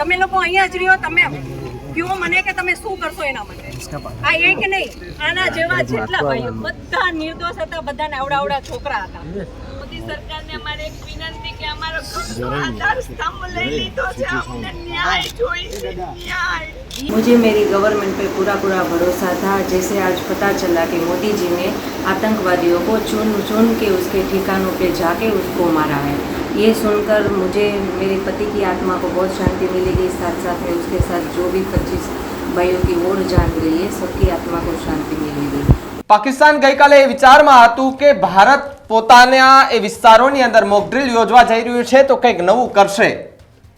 તમે લોકો અહીંયા જ રહ્યો, તમે કયો મને કે તમે શું કરશો એના માટે. આ એક નહીં, આના જેવા જેટલા ભાઈઓ બધા નિર્દોષ હતા, બધાને આવડા છોકરા હતા. મોદી સરકારને અમારે એક વિનંતી કે અમારો આધાર સ્તંભ લઈ લીધો છે, અમને ન્યાય જોઈએ, ન્યાય. मुझे मेरी गवर्नमेंट पे पूरा भरोसा था। जैसे आज पता चला कि मोदी जी ने आतंकवादियों को चुन चुन के उसके ठिकानों पे जाके उसको मारा है, ये सुनकर मुझे मेरे पति की आत्मा को बहुत शांति मिलेगी। साथ साथ में उसके साथ जो भी 25 भाइयों की और जान गई है, सबकी आत्मा को शांति मिलेगी। પાકિસ્તાન ગઈકાલે એ વિચારમાં હતું કે ભારત પોતાના એ વિસ્તારોની અંદર મોક ડ્રીલ યોજવા જઈ રહ્યું છે તો કંઈક નવું કરશે.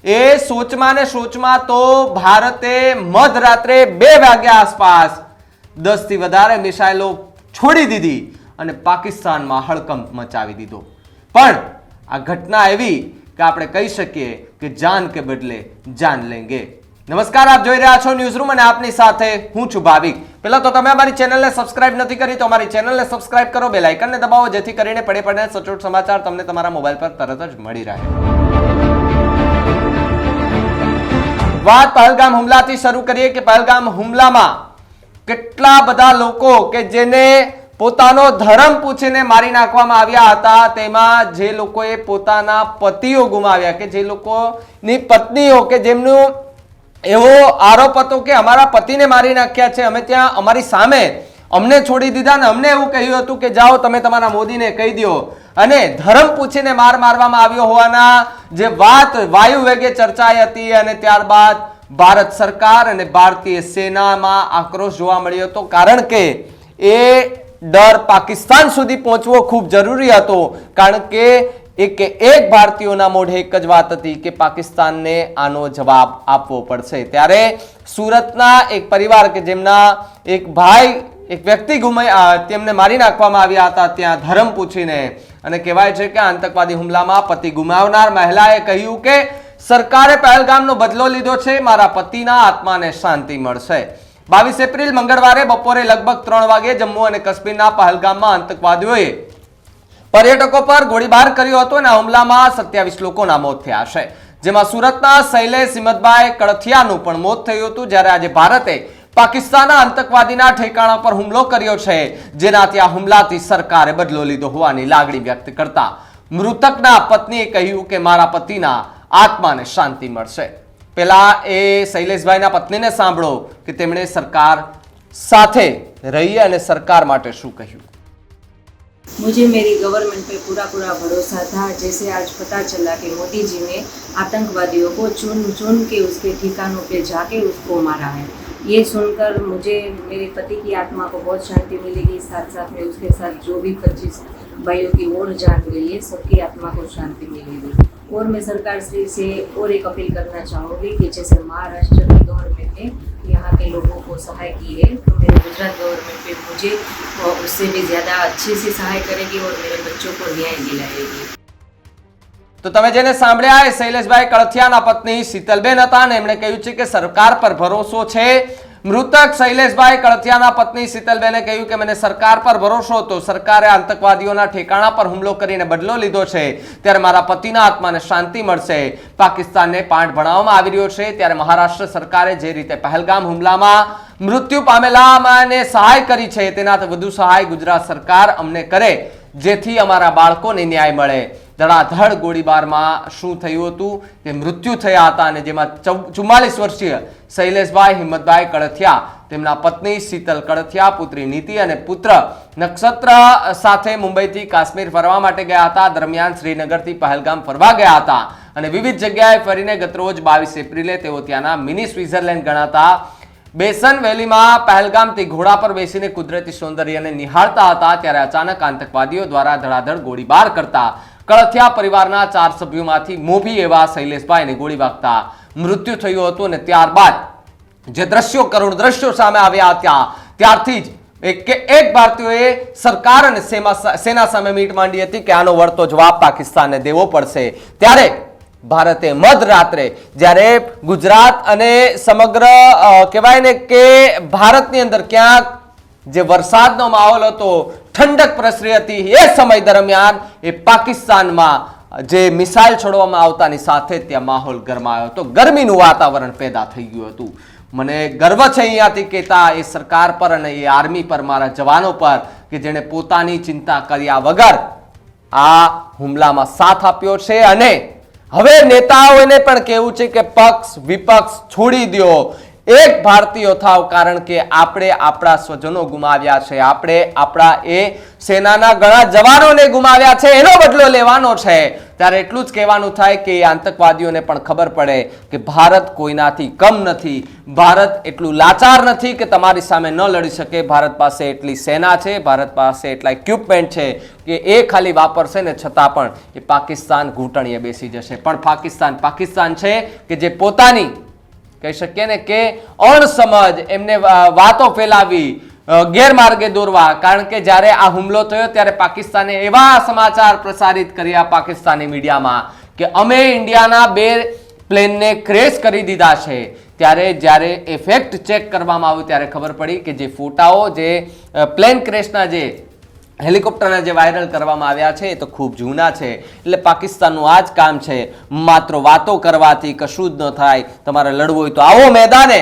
એ સોચમાં ને સોચમાં તો ભારતે મધરાત્રે 2 વાગ્યા આસપાસ 10 થી વધારે મિસાઇલો છોડી દીધી અને પાકિસ્તાનમાં હડકંપ મચાવી દીધો. પણ આ ઘટના એવી કે આપણે કહી શકીએ કે જાન કે બદલે જાન લેંગે. નમસ્કાર, આપ જોઈ રહ્યા છો ન્યૂઝ રૂમ અને આપની સાથે હું છું ભાવિક. પહેલા તો તમે અમારી ચેનલને સબસ્ક્રાઇબ નથી કરી તો અમારી ચેનલને સબસ્ક્રાઇબ કરો, બેલ આઇકનને દબાવો જેથી કરીને પડે સચોટ સમાચાર તમને તમારા મોબાઈલ પર તરત જ મળી રહે. વાત પહેલગામ હુમલાથી શરૂ કરીએ કે પહેલગામ હુમલામાં કેટલા બધા લોકો કે જેને પોતાનો ધર્મ પૂછીને મારી નાખવામાં આવ્યા હતા, તેમાં જે લોકોએ પોતાના પતિઓ ગુમાવ્યા, કે જે લોકોની પત્નીઓ કે જેમનું એવો આરોપ હતો કે અમારા પતિને મારી નાખ્યા છે, અમે ત્યાં અમારી સામે અમને છોડી દીધા ને અમને એવું કહ્યું હતું કે જાઓ તમે તમારા મોદીને કહી દો, અને ધર્મ પૂછીને મારવામાં આવ્યો હોવાના જે વાત વાયુ વેગે ચર્ચાઈ હતી. અને ત્યારબાદ ભારત સરકાર અને ભારતીય સેનામાં આક્રોશ જોવા મળ્યો હતો, કારણ કે એ ડર પાકિસ્તાન સુધી પહોંચવો ખૂબ જરૂરી હતો. કારણ કે એક ભારતીયોના મોઢે એક જ વાત હતી કે પાકિસ્તાનને આનો જવાબ આપવો પડશે. ત્યારે સુરતના એક પરિવાર કે જેમના એક ભાઈ એક વ્યક્તિ તેમને મારી નાખવામાં આવ્યા હતા ત્યાં ધર્મ પૂછીને, અને કહેવાય છે કે આતંકવાદી હુમલામાં પતિ ગુમાવનાર મહિલાએ કહ્યું કે સરકારે પહેલગામનો બદલો લીધો છે, મારા પતિના આત્માને શાંતિ મળશે. 22 એપ્રિલ મંગળવારે બપોરે લગભગ 3 વાગે જમ્મુ અને કાશ્મીરના પહેલગામમાં આતંકવાદીઓએ પર્યટકો પર ગોળીબાર કર્યો હતો અને આ હુમલામાં 27 લોકોના મોત થયા છે, જેમાં સુરતના શૈલેષ હિંમતભાઈ કળથિયાનું પણ મોત થયું હતું. જ્યારે આજે ભારતે પાકિસ્તાનના આતંકવાદીના ઠેકાણા પર હુમલો કર્યો છે, જેનાથી આ હુમલાથી સરકારે બદલો લીધો હોવાની લાગણી વ્યક્ત કરતા મૃતકના પત્નીએ કહ્યું કે મારા પતિના આત્માને શાંતિ મળશે. પહેલા એ શૈલેષભાઈના પત્નીને સાંભળો કે તેમણે સરકાર સાથે રહી અને સરકાર માટે શું કહ્યું. मुझे मेरी गवर्नमेंट पे पूरा भरोसा था। जैसे आज पता चला कि मोदी जी ने आतंकवादियों को चुन चुन के उसके ठिकानों पे जाके उसको मारा है, ये सुनकर मुझे मेरे पति की आत्मा को बहुत शांति मिलेगी। साथ साथ में उसके साथ जो भी 25 भाइयों की और जान गई है, सबकी आत्मा को शांति मिलेगी। और मैं सरकार श्री से और एक अपील करना चाहूँगी कि जैसे महाराष्ट्र की गवर्नमेंट ने यहाँ के लोगों को सहाय की है, तो मेरे गुजरात गवर्नमेंट पे मुझे उससे भी ज़्यादा अच्छे से सहाय करेगी और मेरे बच्चों को न्याय दिलाएगी. તો તમે જેને સાંભળ્યા એ શૈલેષભાઈ કળથિયાના પત્ની શીતલબેન હતા અને એમણે કહ્યું છે કે સરકાર પર ભરોસો છે. મૃતક શૈલેષભાઈ કળથિયાના પત્ની શીતલબેને કહ્યું કે મને સરકાર પર ભરોસો હતો, સરકારે આતંકવાદીઓના ઠેકાણા પર હુમલો કરીને બદલો લીધો છે, ત્યારે મારા પતિના આત્માને શાંતિ મળશે. પાકિસ્તાનને પાઠ ભણાવવામાં આવી રહ્યો છે, ત્યારે મહારાષ્ટ્ર સરકારે જે રીતે પહેલગામ હુમલામાં મૃત્યુ પામેલાને સહાય કરી છે, તેનાથી વધુ સહાય ગુજરાત સરકાર અમને કરે, જેથી અમારા બાળકોને ન્યાય મળે. ધડાધડ ગોળીબારમાં શું થયું હતું કે મૃત્યુ થયા હતા, અને જેમાં 44 વર્ષીય શૈલેષભાઈ હિંમતભાઈ કળથિયા, તેમના પત્ની શીતલ કળથિયા, પુત્રી નીતિ અને પુત્ર નક્ષત્ર સાથે મુંબઈથી કાશ્મીર ફરવા માટે ગયા હતા. દરમિયાન શ્રીનગરથી પહેલગામ ફરવા ગયા હતા અને વિવિધ જગ્યાએ ફરીને ગતરોજ 22 એપ્રિલે તેઓ ત્યાંના મિની સ્વિટ્ઝરલેન્ડ ગણાતા બેસન વેલીમાં પહેલગામથી ઘોડા પર બેસીને કુદરતી સૌંદર્યને નિહાળતા હતા, ત્યારે અચાનક આતંકવાદીઓ દ્વારા ધડાધડ ગોળીબાર કરતા કળથિયા પરિવારના 4 સભ્યોમાંથી મોભી એવા શૈલેષભાઈને ગોળી વાગતા મૃત્યુ થયું હતું. અને ત્યારબાદ જે દ્રશ્યો કરુણ દ્રશ્યો સામે આવ્યા હતા, ત્યારથી જ એક ભારતીયોએ સરકાર અને સેના સામે મીટ માંડી હતી કે આનો વળતો જવાબ પાકિસ્તાનને દેવો પડશે. ત્યારે ભારતે મધરાત્રે જ્યારે ગુજરાત અને સમગ્ર કહેવાય ને કે ભારતની અંદર ક્યાંક જે વરસાદનો માહોલ હતો, ઠંડક પ્રસરી હતી, એ સમય દરમિયાન એ પાકિસ્તાનમાં જે મિસાઇલ છોડવામાં આવતાની સાથે જ ત્યાં માહોલ ગરમાયો હતો, ગરમીનું વાતાવરણ પેદા થઈ ગયું હતું. મને ગર્વ છે અહીંયાથી કહેતા એ સરકાર પર અને એ આર્મી પર, મારા જવાનો પર, કે જેણે પોતાની ચિંતા કર્યા વગર આ હુમલામાં સાથ આપ્યો છે. અને હવે નેતાઓને પણ કહેવું છે કે પક્ષ વિપક્ષ છોડી દો, એક ભારતીય થાવ, કારણ કે આપણે આપણા સ્વજનો ગુમાવ્યા છે, આપણે આપણા એ સેનાના ઘણા જવાનોને ગુમાવ્યા છે, એનો બદલો લેવાનો છે. ત્યારે એટલું જ કહેવાનું થાય કે એ આતંકવાદીઓને પણ ખબર પડે કે ભારત કોઈનાથી કમ નથી, ભારત એટલું લાચાર નથી કે તમારી સામે ન લડી શકે. ભારત પાસે એટલી સેના છે, ભારત પાસે એટલા ઇક્વિપમેન્ટ છે કે એ ખાલી વાપરશે ને છતાં પણ એ પાકિસ્તાન ઘૂંટણીએ બેસી જશે. પણ પાકિસ્તાન છે કે જે પોતાની કહી શકીએ ને કે અણસમજ, એમને વાતો ફેલાવી, ગેરમાર્ગે દોરવા, કારણ કે જ્યારે આ હુમલો થયો ત્યારે પાકિસ્તાને એવા સમાચાર પ્રસારિત કર્યા પાકિસ્તાની મીડિયામાં કે અમે ઇન્ડિયાના 2 પ્લેનને ક્રેશ કરી દીધા છે. ત્યારે જ્યારે એ ફેક્ટ ચેક કરવામાં આવ્યું ત્યારે ખબર પડી કે જે ફોટાઓ જે પ્લેન ક્રેશના જે હેલિકોપ્ટરના જે વાયરલ કરવામાં આવ્યા છે એ તો ખૂબ જૂના છે. એટલે પાકિસ્તાનનું આ જ કામ છે, માત્ર વાતો કરવાથી કશું જ ન થાય. તમારે લડવું હોય તો આવો મેદાને,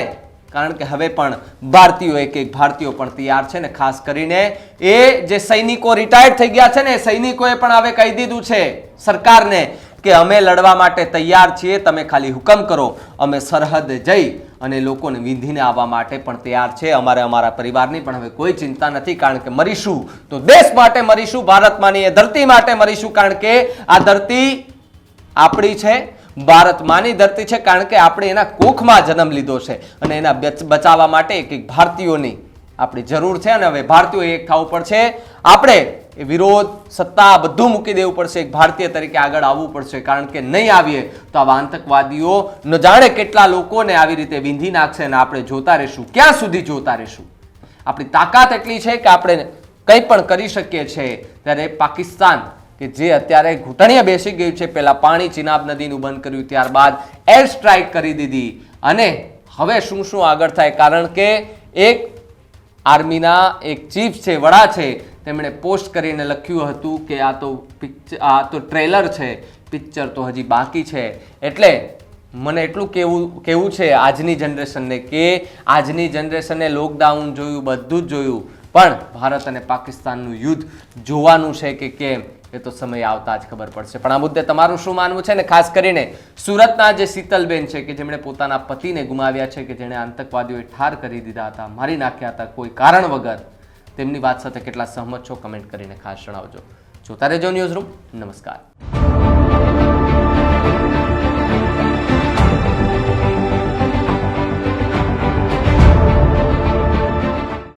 કારણ કે હવે પણ ભારતીયો એક ભારતીયો પણ તૈયાર છે ને. ખાસ કરીને એ જે સૈનિકો રિટાયર્ડ થઈ ગયા છે ને, સૈનિકોએ પણ હવે કહી દીધું છે સરકારને કે અમે લડવા માટે તૈયાર છીએ, તમે ખાલી હુકમ કરો, અમે સરહદ જઈ અને લોકોને વિંધીને આવવા માટે પણ તૈયાર છે. અમારે અમારા પરિવારની પણ હવે કોઈ ચિંતા નથી, કારણ કે મરીશું તો દેશ માટે મરીશું, ભારતમાંની એ ધરતી માટે મરીશું, કારણ કે આ ધરતી આપણી છે, ભારતમાંની ધરતી છે, કારણ કે આપણે એના કોખમાં જન્મ લીધો છે અને એના બચાવવા માટે એક ભારતીયોની આપણી જરૂર છે. અને હવે ભારતીયો એક થવું પડશે, આપણે એ વિરોધ, સત્તા બધું મૂકી દેવું પડશે, એક ભારતીય તરીકે આગળ આવવું પડશે. કારણ કે નહીં આવીએ તો આવા આતંકવાદીઓ ન જાણે કેટલા લોકોને આવી રીતે વિંધી નાખશે અને આપણે જોતા રહીશું. ક્યાં સુધી જોતા રહીશું? આપણી તાકાત એટલી છે કે આપણે કંઈ પણ કરી શકીએ છીએ. ત્યારે પાકિસ્તાન કે જે અત્યારે ઘૂંટણીએ બેસી ગયું છે, પહેલા પાણી ચિનાબ નદીનું બંધ કર્યું, ત્યારબાદ એર સ્ટ્રાઇક કરી દીધી, અને હવે શું શું આગળ થાય? કારણ કે એક આર્મીના એક ચીફ છે, વડા છે, તેમણે પોસ્ટ કરીને લખ્યું હતું કે આ તો ટ્રેલર છે, પિક્ચર તો હજી બાકી છે. એટલે મને એટલું કહેવું છે આજની જનરેશનને કે આજની જનરેશને લોકડાઉન જોયું, બધું જ જોયું, પણ ભારત અને પાકિસ્તાનનું યુદ્ધ જોવાનું છે કે કેમ, એ તો સમય આવતા જ ખબર પડશે. પણ આ મુદ્દે તમારું શું માનવું છે? ને ખાસ કરીને સુરતના જે શીતલબેન છે કે જેમણે પોતાના પતિને ગુમાવ્યા છે, કે જેણે આતંકવાદીઓએ ઠાર કરી દીધા હતા, મારી નાખ્યા હતા કોઈ કારણ વગર, તેમની વાત સાથે કેટલા સહમત છો કમેન્ટ કરીને ખાસ જણાવજો. જોતા રહેજો ન્યૂઝરૂમ. નમસ્કાર.